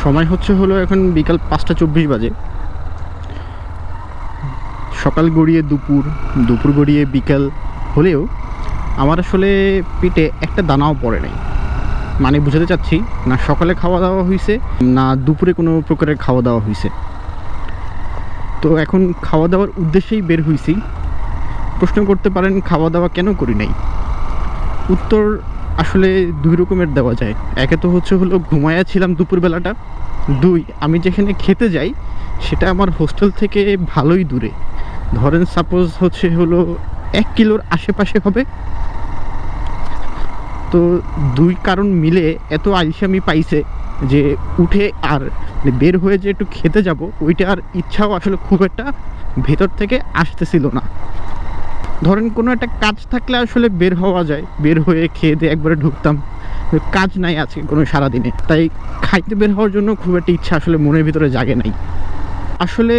সময় হলো এখন বিকাল 5:24 বাজে। সকাল গড়িয়ে দুপুর, দুপুর গড়িয়ে বিকাল হলেও আমার আসলে পেটে একটা দানাও পড়ে নাই। মানে বুঝাতে চাচ্ছি, না সকালে খাওয়া দাওয়া হয়েছে, না দুপুরে কোনো প্রকারের খাওয়া দাওয়া হয়েছে। তো এখন খাওয়া দাওয়ার উদ্দেশ্যেই বের হয়েছি। প্রশ্ন করতে পারেন খাওয়া দাওয়া কেন করি নাই? উত্তর আসলে দুই রকমের দেওয়া যায়। একে তো ঘুমায়া ছিলাম দুপুরবেলাটা, দুই আমি যেখানে খেতে যাই সেটা আমার হোস্টেল থেকে ভালোই দূরে। ধরেন সাপোজ 1 কিলোর আশেপাশে হবে। তো দুই কারণ মিলে এত আলসামি পাইছে যে উঠে আর বের হয়ে যে একটু খেতে যাব, ওইটা আর ইচ্ছাও আসলে খুব একটা ভেতর থেকে আসতেছিল না। ধরেন কোনো একটা কাজ থাকলে আসলে বের হওয়া যায়, বের হয়ে খেয়ে দিয়ে একবারে ঢুকতাম। কাজ নাই আজকে কোনো সারাদিনে, তাই খাইতে বের হওয়ার জন্য খুব একটা ইচ্ছা আসলে মনের ভিতরে জাগে নাই। আসলে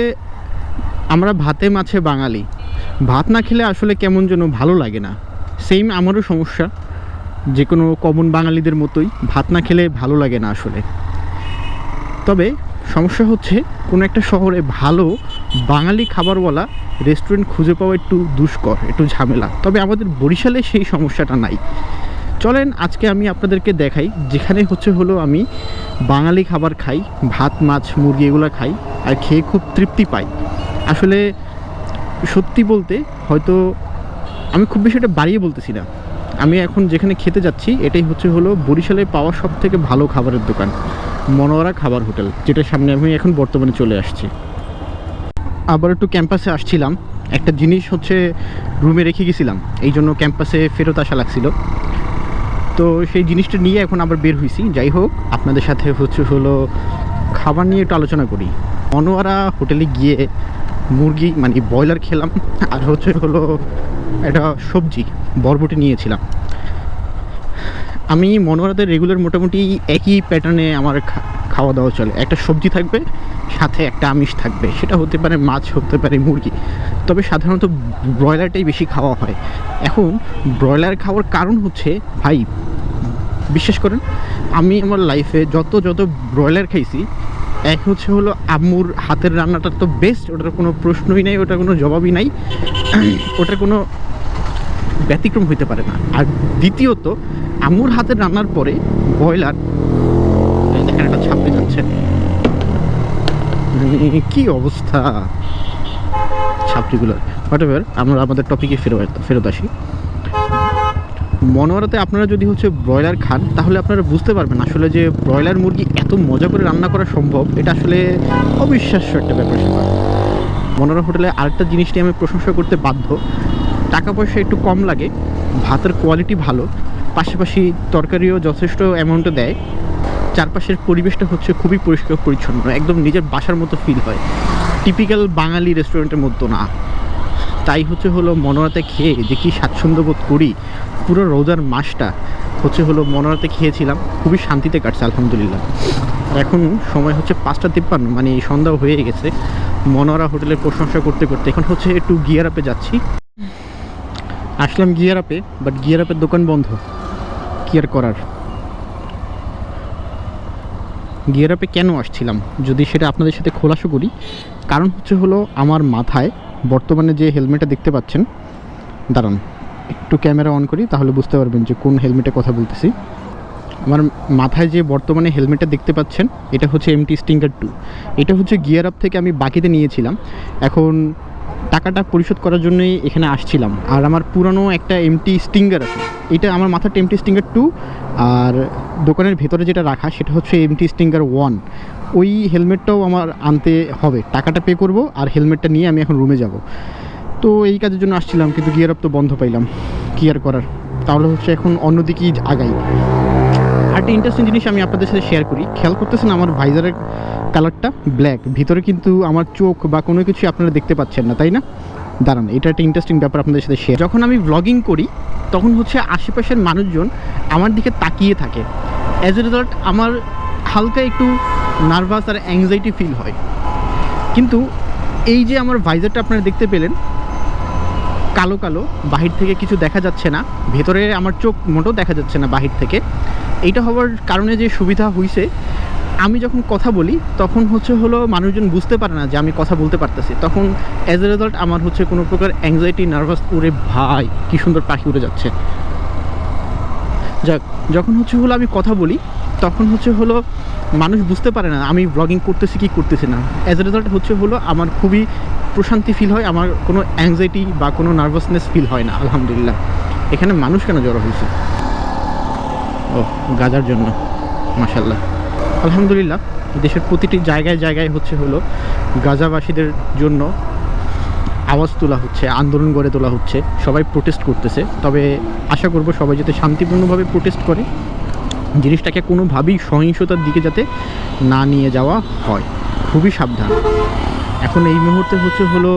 আমরা ভাতে মাছে বাঙালি, ভাত না খেলে আসলে কেমন যেন ভালো লাগে না। সেম আমারও সমস্যা, যে কোনো কমন বাঙালিদের মতোই ভাত না খেলে ভালো লাগে না আসলে। তবে সমস্যা কোনো একটা শহরে ভালো বাঙালি খাবারওয়ালা রেস্টুরেন্ট খুঁজে পাওয়া একটু দুষ্কর, একটু ঝামেলা। তবে আমাদের বরিশালে সেই সমস্যাটা নাই। চলেন আজকে আমি আপনাদেরকে দেখাই যেখানে আমি বাঙালি খাবার খাই, ভাত মাছ মুরগি এগুলো খাই আর খেয়ে খুব তৃপ্তি পাই। আসলে সত্যি বলতে হয়তো আমি খুব বেশি এটা বাড়িয়ে বলতেছি না। আমি এখন যেখানে খেতে যাচ্ছি এটাই বরিশালে পাওয়া সব থেকে ভালো খাবারের দোকান, মনোয়ারা খাবার হোটেল, যেটার সামনে আমি এখন বর্তমানে চলে আসছি। আবার একটু ক্যাম্পাসে আসছিলাম, একটা জিনিস রুমে রেখে গেছিলাম, এই জন্য ক্যাম্পাসে ফেরত আসা লাগছিল। তো সেই জিনিসটা নিয়ে এখন আবার বের হয়েছি। যাই হোক, আপনাদের সাথে খাবার নিয়ে একটু আলোচনা করি। মনোয়ারা হোটেলে গিয়ে মুরগি মানে ব্রয়লার খেলাম, আর একটা সবজি বরবটি নিয়েছিলাম। আমি মনোয়ারাতে রেগুলার মোটামুটি একই প্যাটার্নে আমার খাওয়া দাওয়া চলে। একটা সবজি থাকবে, সাথে একটা আমিষ থাকবে, সেটা হতে পারে মাছ, হতে পারে মুরগি। তবে সাধারণত ব্রয়লারটাই বেশি খাওয়া হয়। এখন ব্রয়লার খাওয়ার কারণ ভাই বিশ্বাস করেন, আমি আমার লাইফে যত ব্রয়লার খাইছি, এক আম্মুর হাতের রান্নাটা তো বেস্ট, ওটার কোনো প্রশ্নই নাই, ওটার কোনো জবাবই নাই, ওটার কোনো ব্যতিক্রম হইতে পারে না। আর দ্বিতীয়ত আম্মুর হাতের রান্নার পরে ব্রয়লার, দেখেন একটা ছাপতে যাচ্ছে, কি অবস্থা ছাপটিগুলোর। হোয়াট এভার, আমরা আমাদের টপিকে ফেরত আসি। মনোয়ারাতে আপনারা যদি ব্রয়লার খান, তাহলে আপনারা বুঝতে পারবেন আসলে যে ব্রয়লার মুরগি এত মজা করে রান্না করা সম্ভব, এটা আসলে অবিশ্বাস্য একটা ব্যাপার স্যাপার। মনোয়ারা হোটেলে আরেকটা জিনিস নিয়ে আমি প্রশংসা করতে বাধ্য, টাকা পয়সা একটু কম লাগে, ভাতের কোয়ালিটি ভালো, পাশাপাশি তরকারিও যথেষ্ট অ্যামাউন্টে দেয়, চারপাশের পরিবেশটা খুবই পরিষ্কার পরিচ্ছন্ন, একদম নিজের বাসার মতো ফিল হয়, টিপিক্যাল বাঙালি রেস্টুরেন্টের মতো না। তাই মনোয়ারাতে খেয়ে যে কি স্বাচ্ছন্দ্য বোধ করি। পুরো রোজার মাসটা মনোয়ারাতে খেয়েছিলাম, খুবই শান্তিতে কাটছে আলহামদুলিল্লাহ। আর এখন সময় 5:53, মানে সন্ধ্যা হয়ে গেছে। মনোয়ারা হোটেলের প্রশংসা করতে করতে এখন একটু গিয়ার আপে যাচ্ছি। আসলাম গিয়ার আপে, বাট গিয়ার আপের দোকান বন্ধ। কি আর করার। গিয়ার আপে কেন আসছিলাম যদি সেটা আপনাদের সাথে খোলাসা করি, কারণ আমার মাথায় বর্তমানে যে হেলমেটটা দেখতে পাচ্ছেন, দাঁড়ান একটু ক্যামেরা অন করি তাহলে বুঝতে পারবেন যে কোন হেলমেটের কথা বলতেছি। আমার মাথায় যে বর্তমানে হেলমেটটা দেখতে পাচ্ছেন, এটা MT স্টিঙ্গার 2। এটা গিয়ার আপ থেকে আমি বাকিতে নিয়েছিলাম। এখন টাকাটা পরিশোধ করার জন্যই এখানে আসছিলাম। আর আমার পুরানো একটা MT স্টিঙ্গার আছে, এটা আমার মাথার MT স্টিঙ্গার 2, আর দোকানের ভেতরে যেটা রাখা সেটা MT স্টিঙ্গার 1। ওই হেলমেটটাও আমার আনতে হবে, টাকাটা পে করব আর হেলমেটটা নিয়ে আমি এখন রুমে যাব। তো এই কাজের জন্য আসছিলাম, কিন্তু গিয়ার আপ তো বন্ধ পাইলাম, কি আর করার। তাহলে এখন অন্যদিকেই আগাই। আরেকটা ইন্টারেস্টিং জিনিস আমি আপনাদের সাথে শেয়ার করি। খেয়াল করতেছেন আমার ভাইজারের কালারটা ব্ল্যাক, ভিতরে কিন্তু আমার চোখ বা কোনো কিছু আপনারা দেখতে পাচ্ছেন না, তাই না? দাঁড়ান, এটা একটা ইন্টারেস্টিং ব্যাপার আপনাদের সাথে শেয়ার। যখন আমি ব্লগিং করি তখন আশেপাশের মানুষজন আমার দিকে তাকিয়ে থাকে। অ্যাজ এ রেজাল্ট আমার হালকা একটু নার্ভাস আর অ্যাংজাইটি ফিল হয়। কিন্তু এই যে আমার ভাইজারটা আপনারা দেখতে পেলেন, কালো কালো, বাহির থেকে কিছু দেখা যাচ্ছে না, ভেতরে আমার চোখ মোটেও দেখা যাচ্ছে না বাহির থেকে। এইটা হওয়ার কারণে যে সুবিধা হয়েছে, আমি যখন কথা বলি তখন হচ্ছে হলো মানুষজন বুঝতে পারে না যে আমি কথা বলতে পারতেছি, তখন অ্যাজ এ রেজাল্ট আমার হচ্ছে কোনো প্রকার অ্যাংজাইটি, নার্ভাস, উড়ে ভাই কী সুন্দর পাখি উড়ে যাচ্ছে। যাক, যখন হচ্ছে হলো আমি কথা বলি তখন হচ্ছে হলো মানুষ বুঝতে পারে না আমি ব্লগিং করতেছি কি করতেছি না। অ্যাজ এ রেজাল্ট হচ্ছে হলো আমার খুবই প্রশান্তি ফিল হয়, আমার কোনো অ্যাংজাইটি বা কোনো নার্ভাসনেস ফিল হয় না আলহামদুলিল্লাহ। এখানে মানুষ কেন জড়ো হয়েছে? ও, গাজার জন্য। মাশাল্লাহ, আলহামদুলিল্লাহ। দেশের প্রতিটি জায়গায় জায়গায় হচ্ছে হলো গাজাবাসীদের জন্য আওয়াজ তোলা হচ্ছে, আন্দোলন গড়ে তোলা হচ্ছে, সবাই প্রোটেস্ট করতেছে। তবে আশা করব সবাই যাতে শান্তিপূর্ণভাবে প্রোটেস্ট করে, জিনিসটাকে কোনোভাবেই সহিংসতার দিকে যাতে না নিয়ে যাওয়া হয়। খুবই সাবধান। এখন এই মুহূর্তে হচ্ছে হলো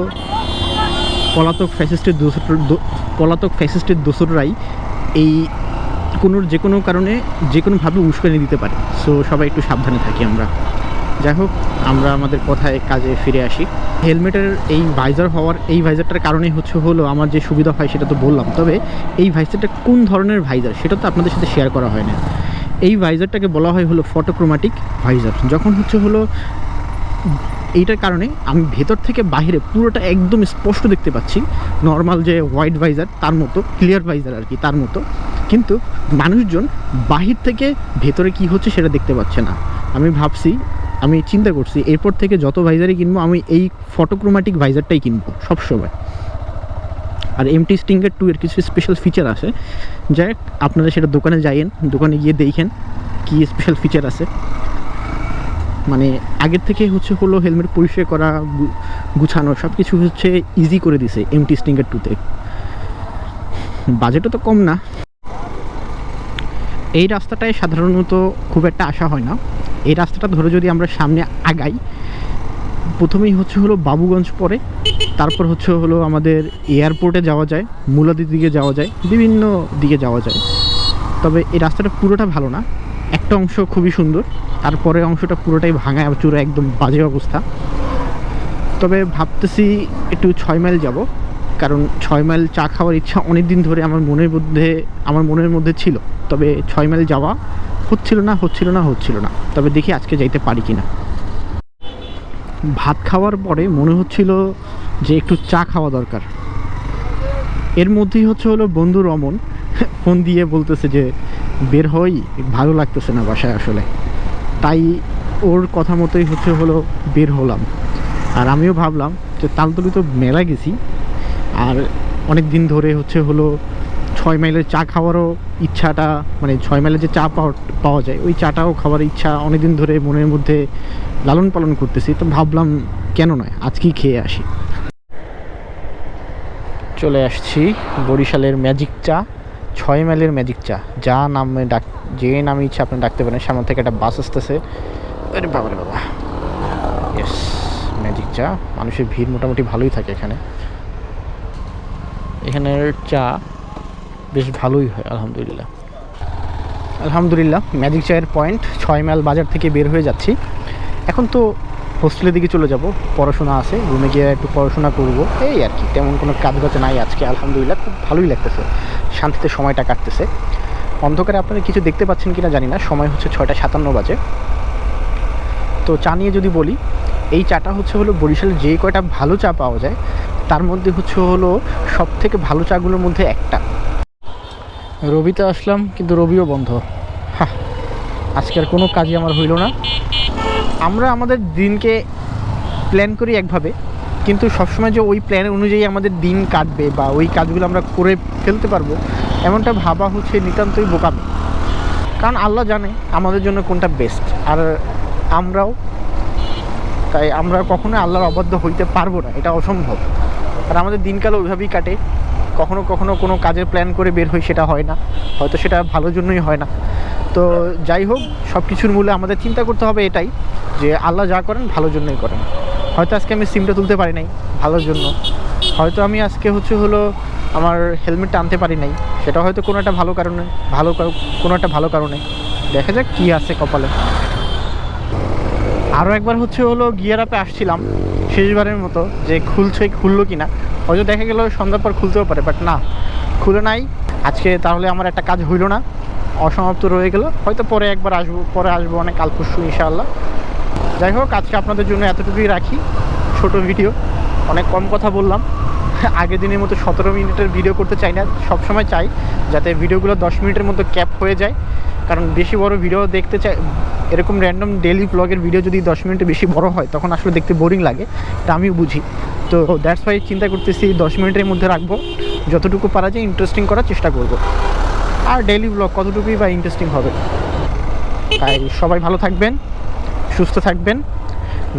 পলাতক ফ্যাসিস্টের দোসররাই এই যে কোনো কারণে যে কোনোভাবে উস্কানি দিতে পারে। সো সবাই একটু সাবধানে থাকি আমরা। যাই হোক, আমরা আমাদের কথায় কাজে ফিরে আসি। হেলমেটের এই ভাইজারটার কারণে হচ্ছে হলো আমার যে সুবিধা হয় সেটা তো বললাম। তবে এই ভাইজারটা কোন ধরনের ভাইজার সেটা তো আপনাদের সাথে শেয়ার করা হয় না। এই ভাইজারটাকে বলা হয় হলো ফটোক্রোমাটিক ভাইজার। যখন হচ্ছে হলো এইটার কারণে আমি ভেতর থেকে বাইরে পুরোটা একদম স্পষ্ট দেখতে পাচ্ছি, নর্মাল যে হোয়াইট ভাইজার তার মতো, ক্লিয়ার ভাইজার আর কি তার মতো। কিন্তু মানুষজন বাহির থেকে ভেতরে কি হচ্ছে সেটা দেখতে পাচ্ছে না। আমি চিন্তা করছি এরপর থেকে যত ভাইজারই কিনবো আমি এই ফটোক্রোমাটিক ভাইজারটাই কিনবো সবসময়। আর এমটি স্টিঙ্গার 2 এর কিছু স্পেশাল ফিচার আছে, যাই আপনারা সেটা দোকানে দোকানে গিয়ে দেখেন কি স্পেশাল ফিচার আছে। মানে আগের থেকে হচ্ছে হলো হেলমেট পরিষ্কার করা, গুছানো সব কিছু হচ্ছে ইজি করে দিছে এমটি স্টিঙ্গার 2-তে। বাজেটও তো কম না। এই রাস্তাটায় সাধারণত খুব একটা আসা হয় না। এই রাস্তাটা ধরে যদি আমরা সামনে আগাই, প্রথমেই হচ্ছে হলো বাবুগঞ্জ পড়ে, তারপর হচ্ছে হলো আমাদের এয়ারপোর্টে যাওয়া যায়, মুলাদির দিকে যাওয়া যায়, বিভিন্ন দিকে যাওয়া যায়। তবে এই রাস্তাটা পুরোটা ভালো না, একটা অংশ খুবই সুন্দর, তারপরে অংশটা পুরোটাই ভাঙা চূড়া, একদম বাজে অবস্থা। তবে ভাবতেছি একটু 6 মাইল যাব, কারণ 6 মাইল চা খাওয়ার ইচ্ছা অনেক দিন ধরে আমার মনের মধ্যে ছিল। তবে 6 মাইল যাওয়া হচ্ছিল না। তবে দেখি আজকে যাইতে পারি কিনা। ভাত খাওয়ার পরে মনে হচ্ছিল যে একটু চা খাওয়া দরকার। এর মধ্যেই হচ্ছে হলো বন্ধু রমন ফোন দিয়ে বলতেছে যে বের হই, ভালো লাগতেছে না বাসায় আসলে। তাই ওর কথা মতোই হচ্ছে হলো বের হলাম। আর আমিও ভাবলাম যে তালতলি তো মেলা গেছি, আর অনেক দিন ধরে হচ্ছে হলো 6 মাইলের চা খাওয়ারও ইচ্ছাটা, মানে 6 মাইলের যে চা পাওয়া যায় ওই চাটাও খাওয়ার ইচ্ছা অনেক দিন ধরে মনের মধ্যে লালন পালন করতেছি। তো ভাবলাম কেন নয়, আজকেই খেয়ে আসি। চলে আসছি বরিশালের ম্যাজিক চা, 6 মাইলের ম্যাজিক চা। যে নামে ইচ্ছা আপনি ডাকতে পারেন। সামনে থেকে একটা বাস আসতেছে। আরে বাবা রে বাবা, ইয়েস, ম্যাজিক চা। মানুষের ভিড় মোটামুটি ভালোই থাকে এখানের চা বেশ ভালোই হয় আলহামদুলিল্লাহ। ম্যাজিক চায়ের পয়েন্ট 6 মাইল বাজার থেকে বের হয়ে যাচ্ছি। এখন তো হোস্টেলের দিকে চলে যাব, পড়াশোনা আছে, রুমে গিয়ে একটু পড়াশোনা করব, এই আর কি। তেমন কোনো কাজ নাই আজকে আলহামদুলিল্লাহ। খুব ভালোই লাগতেছে, শান্তিতে সময়টা কাটতেছে। অন্ধকারে আপনারা কিছু দেখতে পাচ্ছেন কিনা জানি না, সময় হচ্ছে 6:57 বাজে। তো চা নিয়ে যদি বলি, এই চাটা হচ্ছে হলো বরিশালের যে কয়টা ভালো চা পাওয়া যায় তার মধ্যে হচ্ছে হলো সব থেকে ভালো চাগুলোর মধ্যে একটা। রবিতে আসলাম কিন্তু রবিও বন্ধ। আজকের কোনো কাজই আমার হইল না। আমরা আমাদের দিনকে প্ল্যান করি একভাবে, কিন্তু সবসময় যে ওই প্ল্যান অনুযায়ী আমাদের দিন কাটবে বা ওই কাজগুলো আমরা করে ফেলতে পারবো এমনটা ভাবা হচ্ছে নিতান্তই বোকামি। কারণ আল্লাহ জানে আমাদের জন্য কোনটা বেস্ট, আর আমরা কখনো আল্লাহর অবাধ্য হইতে পারবো না, এটা অসম্ভব। আর আমাদের দিনকাল ওইভাবেই কাটে। কখনো কোনো কাজের প্ল্যান করে বের হই, সেটা হয় না, হয়তো সেটা ভালোর জন্যই হয় না। তো যাই হোক, সব কিছুর মূলে আমাদের চিন্তা করতে হবে এটাই যে আল্লাহ যা করেন ভালোর জন্যই করেন। হয়তো আজকে আমি সিমটা তুলতে পারি নাই ভালোর জন্য, হয়তো আমি আজকে হচ্ছে হলো আমার হেলমেটটা আনতে পারি নাই, সেটা হয়তো কোনো একটা ভালো কারণে। দেখা যাক কী আছে কপালে। আরও একবার হচ্ছে হলো গিয়ার আপে আসছিলাম শেষবারের মতো, যে খুললো কি না। হয়তো দেখা গেল সন্ধ্যার পর খুলতেও পারে, বাট না, খুলে নাই আজকে। তাহলে আমার একটা কাজ হইল না। অসমাপ্ত রয়ে গেল, হয়তো পরে একবার আসবো, পরে আসবো অনেক কাল পরশু ইনশাআল্লাহ। যাই হোক, আজকে আপনাদের জন্য এতটুকুই রাখি, ছোট ভিডিও, অনেক কম কথা বললাম। আগের দিনের মতো 17 মিনিটের ভিডিও করতে চাই না, সবসময় চাই যাতে ভিডিওগুলো 10 মিনিটের মতো ক্যাপ হয়ে যায়, কারণ বেশি বড় ভিডিও দেখতে চাই, এরকম র্যান্ডম ডেইলি ব্লগের ভিডিও যদি 10 মিনিটে বেশি বড় হয় তখন আসলে দেখতে বোরিং লাগে, এটা আমিও বুঝি। তো দ্যাটস ওয়াই চিন্তা করতেছি 10 মিনিটের মধ্যে রাখবো, যতটুকু পারা যায় ইন্টারেস্টিং করার চেষ্টা করব। আর ডেইলি ব্লগ কতটুকুই বা ইন্টারেস্টিং হবে। তাই সবাই ভালো থাকবেন, সুস্থ থাকবেন।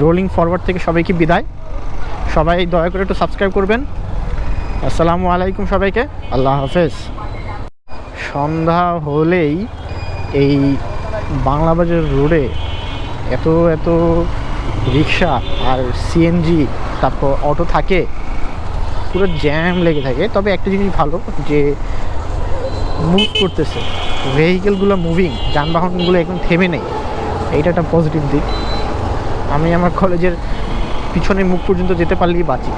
রোলিং ফরওয়ার্ড থেকে সবাইকে বিদায়। সবাই দয়া করে একটু সাবস্ক্রাইব করবেন। আসসালামু আলাইকুম সবাইকে, আল্লাহ হাফেজ। সন্ধ্যা হলেই এই বাংলাবাজার রোডে এত এত রিক্সা আর সিএনজি, তারপর অটো থাকে, পুরো জ্যাম লেগে থাকে। তবে একটা জিনিস ভালো যে মুভ করতেছে, ভেহিকেলগুলো মুভিং, যানবাহনগুলো এখন থেমে নেই, এইটা একটা পজিটিভ দিক। আমি আমার কলেজের পিছনে মুখ পর্যন্ত যেতে পারলেই বাঁচি।